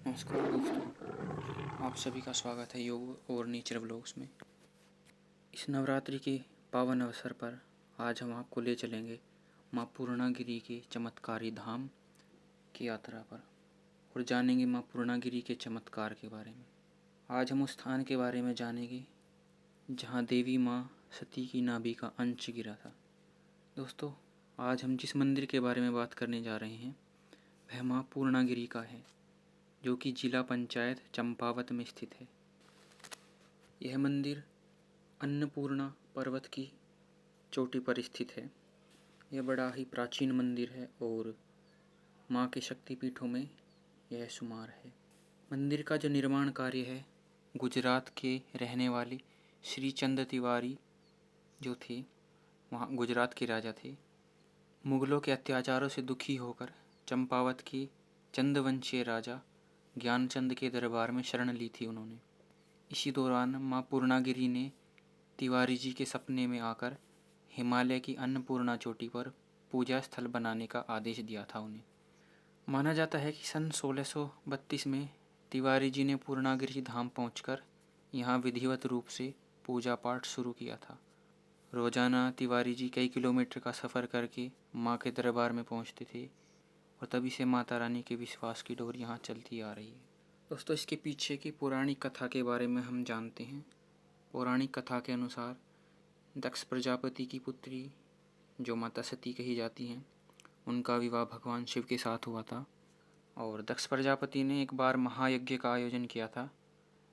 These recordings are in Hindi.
नमस्कार दोस्तों, आप सभी का स्वागत है योग और नेचर व्लॉग्स में। इस नवरात्रि के पावन अवसर पर आज हम आपको ले चलेंगे माँ पूर्णागिरि के चमत्कारी धाम की यात्रा पर और जानेंगे माँ पूर्णागिरि के चमत्कार के बारे में। आज हम उस स्थान के बारे में जानेंगे जहाँ देवी माँ सती की नाभि का अंश गिरा था। दोस्तों, आज हम जिस मंदिर के बारे में बात करने जा रहे हैं वह माँ पूर्णागिरि का है, जो कि जिला पंचायत चंपावत में स्थित है। यह मंदिर अन्नपूर्णा पर्वत की चोटी पर स्थित है। यह बड़ा ही प्राचीन मंदिर है और माँ के शक्तिपीठों में यह शुमार है। मंदिर का जो निर्माण कार्य है, गुजरात के रहने वाले श्री चंद तिवारी जो थे, वहाँ गुजरात के राजा थे, मुगलों के अत्याचारों से दुखी होकर चंपावत के चंदवंशीय राजा ज्ञानचंद के दरबार में शरण ली थी उन्होंने। इसी दौरान माँ पूर्णागिरि ने तिवारी जी के सपने में आकर हिमालय की अन्नपूर्णा चोटी पर पूजा स्थल बनाने का आदेश दिया था उन्हें। माना जाता है कि सन 1632 में तिवारी जी ने पूर्णागिरि धाम पहुंचकर यहाँ विधिवत रूप से पूजा पाठ शुरू किया था। रोजाना तिवारी जी कई किलोमीटर का सफ़र करके माँ के दरबार में पहुँचते थे और तभी से माता रानी के विश्वास की डोर यहाँ चलती आ रही है। दोस्तों, इसके पीछे की पौराणिक कथा के बारे में हम जानते हैं। पौराणिक कथा के अनुसार दक्ष प्रजापति की पुत्री जो माता सती कही जाती हैं, उनका विवाह भगवान शिव के साथ हुआ था और दक्ष प्रजापति ने एक बार महायज्ञ का आयोजन किया था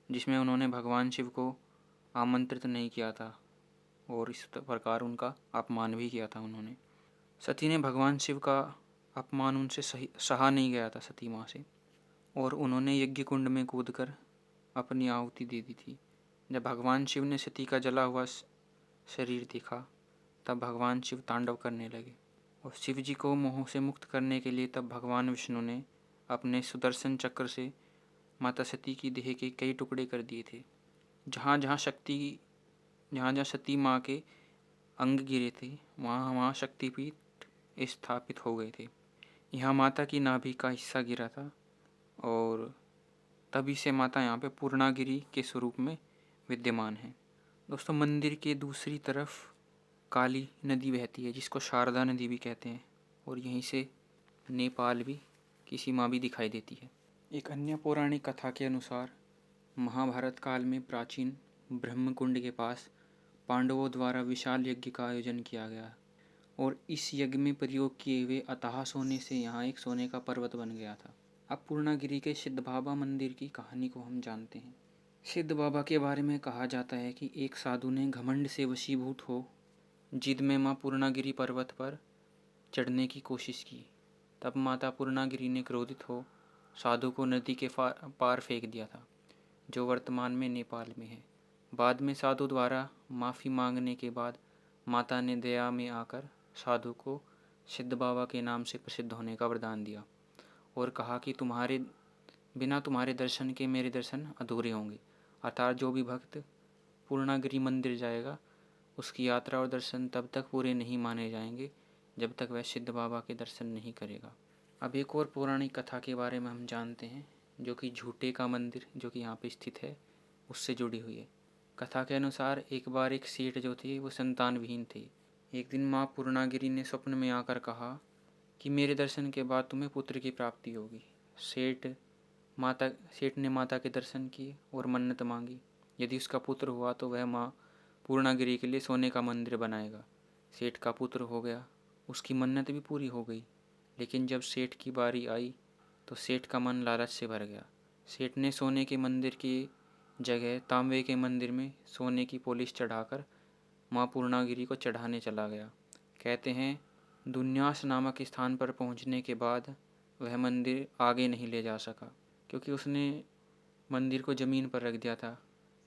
जिसमें उन्होंने भगवान शिव को आमंत्रित नहीं किया था और इस प्रकार उनका अपमान भी किया था उन्होंने। सती ने भगवान शिव का अपमान उनसे सहा नहीं गया था सती माँ से, और उन्होंने यज्ञ कुंड में कूदकर अपनी आहुति दे दी थी। जब भगवान शिव ने सती का जला हुआ शरीर देखा तब भगवान शिव तांडव करने लगे और शिव जी को मोह से मुक्त करने के लिए तब भगवान विष्णु ने अपने सुदर्शन चक्र से माता सती की देह के कई टुकड़े कर दिए थे। जहाँ जहाँ सती माँ के अंग गिरे थे वहाँ वहाँ शक्तिपीठ स्थापित हो गए थे। यहाँ माता की नाभि का हिस्सा गिरा था और तभी से माता यहाँ पे पूर्णागिरि के स्वरूप में विद्यमान है। दोस्तों, मंदिर के दूसरी तरफ काली नदी बहती है जिसको शारदा नदी भी कहते हैं और यहीं से नेपाल भी की सीमा भी दिखाई देती है। एक अन्य पौराणिक कथा के अनुसार महाभारत काल में प्राचीन ब्रह्मकुंड के पास पांडवों द्वारा विशाल यज्ञ का आयोजन किया गया और इस यज्ञ में प्रयोग किए हुए अथाह सोने से यहाँ एक सोने का पर्वत बन गया था। अब पूर्णागिरि के सिद्ध बाबा मंदिर की कहानी को हम जानते हैं। सिद्ध बाबा के बारे में कहा जाता है कि एक साधु ने घमंड से वशीभूत हो जिद में माँ पूर्णागिरि पर्वत पर चढ़ने की कोशिश की। तब माता पूर्णागिरि ने क्रोधित हो साधु को नदी के पार फेंक दिया था, जो वर्तमान में नेपाल में है। बाद में साधु द्वारा माफ़ी मांगने के बाद माता ने दया में आकर साधु को सिद्ध बाबा के नाम से प्रसिद्ध होने का वरदान दिया और कहा कि बिना तुम्हारे दर्शन के मेरे दर्शन अधूरे होंगे। अर्थात जो भी भक्त पूर्णागिरि मंदिर जाएगा उसकी यात्रा और दर्शन तब तक पूरे नहीं माने जाएंगे जब तक वह सिद्ध बाबा के दर्शन नहीं करेगा। अब एक और पौराणिक कथा के बारे में हम जानते हैं जो कि झूठे का मंदिर जो कि यहाँ पे स्थित है उससे जुड़ी हुई है। कथा के अनुसार एक बार एक सेठ जो थे वो संतान विहीन थे। एक दिन माँ पूर्णागिरि ने स्वप्न में आकर कहा कि मेरे दर्शन के बाद तुम्हें पुत्र की प्राप्ति होगी। सेठ ने माता के दर्शन किए और मन्नत मांगी। यदि उसका पुत्र हुआ तो वह माँ पूर्णागिरि के लिए सोने का मंदिर बनाएगा। सेठ का पुत्र हो गया, उसकी मन्नत भी पूरी हो गई। लेकिन जब सेठ की बारी आई तो सेठ का मन लालच से भर गया। सेठ ने सोने के मंदिर की जगह तांबे के मंदिर में सोने की पॉलिश चढ़ाकर माँ पूर्णागिरि को चढ़ाने चला गया। कहते हैं दुन्यास नामक स्थान पर पहुँचने के बाद वह मंदिर आगे नहीं ले जा सका क्योंकि उसने मंदिर को ज़मीन पर रख दिया था,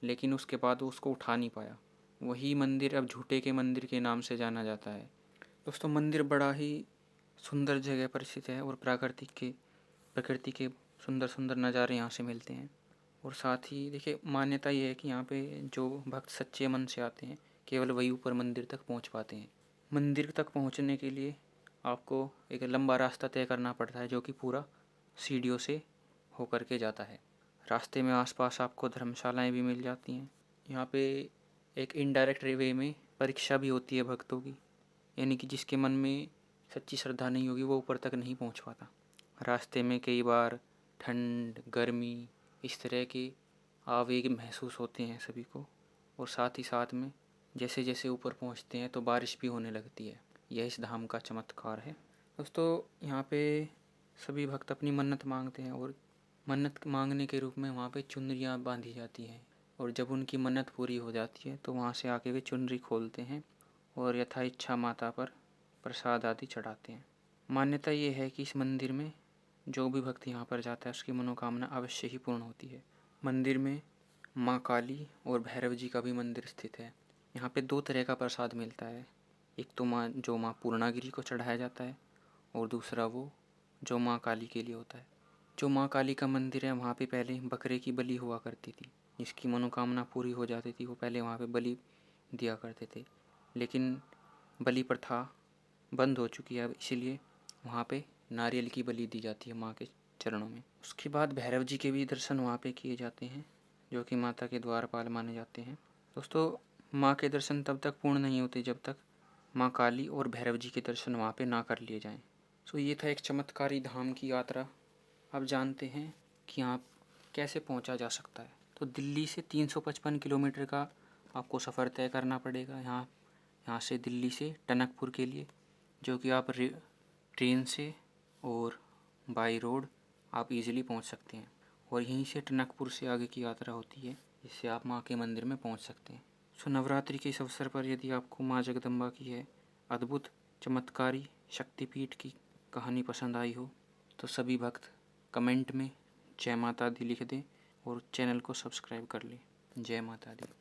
लेकिन उसके बाद वो उसको उठा नहीं पाया। वही मंदिर अब झूठे के मंदिर के नाम से जाना जाता है। दोस्तों, मंदिर बड़ा ही सुंदर जगह पर स्थित है और प्रकृति के सुंदर सुंदर नज़ारे यहाँ से मिलते हैं। और साथ ही देखिए, मान्यता ये है कि यहाँ पे जो भक्त सच्चे मन से आते हैं केवल वही ऊपर मंदिर तक पहुँच पाते हैं। मंदिर तक पहुँचने के लिए आपको एक लंबा रास्ता तय करना पड़ता है जो कि पूरा सीढ़ियों से होकर के जाता है। रास्ते में आसपास आपको धर्मशालाएं भी मिल जाती हैं। यहाँ पे एक इनडायरेक्ट वे में परीक्षा भी होती है भक्तों की, यानी कि जिसके मन में सच्ची श्रद्धा नहीं होगी वो ऊपर तक नहीं पहुँच पाता। रास्ते में कई बार ठंड, गर्मी, इस तरह के आवेग महसूस होते हैं सभी को, और साथ ही साथ में जैसे जैसे ऊपर पहुँचते हैं तो बारिश भी होने लगती है। यह इस धाम का चमत्कार है। दोस्तों, यहाँ पे सभी भक्त अपनी मन्नत मांगते हैं और मन्नत मांगने के रूप में वहाँ पे चुनरियाँ बांधी जाती हैं, और जब उनकी मन्नत पूरी हो जाती है तो वहाँ से आके वे चुनरी खोलते हैं और यथा इच्छा माता पर प्रसाद आदि चढ़ाते हैं। मान्यता ये है कि इस मंदिर में जो भी भक्त यहाँ पर जाता है उसकी मनोकामना अवश्य ही पूर्ण होती है। मंदिर में माँ काली और भैरव जी का भी मंदिर स्थित है। यहाँ पे 2 तरह का प्रसाद मिलता है। एक तो माँ पूर्णागिरी को चढ़ाया जाता है, और दूसरा वो जो माँ काली के लिए होता है। जो माँ काली का मंदिर है वहाँ पे पहले बकरे की बलि हुआ करती थी। जिसकी मनोकामना पूरी हो जाती थी वो पहले वहाँ पे बलि दिया करते थे, लेकिन बलि प्रथा बंद हो चुकी है अब, इसीलिए वहाँ पे नारियल की बलि दी जाती है माँ के चरणों में। उसके बाद भैरव जी के भी दर्शन वहाँ पे किए जाते हैं, जो कि माता के द्वारपाल माने जाते हैं। दोस्तों, माँ के दर्शन तब तक पूर्ण नहीं होते जब तक माँ काली और भैरव जी के दर्शन वहाँ पे ना कर लिए जाएं। ये था एक चमत्कारी धाम की यात्रा। अब जानते हैं कि यहाँ कैसे पहुँचा जा सकता है। तो दिल्ली से 355 किलोमीटर का आपको सफ़र तय करना पड़ेगा यहाँ से दिल्ली से टनकपुर के लिए, जो कि आप ट्रेन से और बाई रोड आप इजीली पहुँच सकते हैं। और यहीं से टनकपुर से आगे की यात्रा होती है, जिससे आप माँ के मंदिर में पहुँच सकते हैं। नवरात्रि के इस अवसर पर यदि आपको माँ जगदम्बा की है अद्भुत चमत्कारी शक्तिपीठ की कहानी पसंद आई हो तो सभी भक्त कमेंट में जय माता दी लिख दें और चैनल को सब्सक्राइब कर लें। जय माता दी।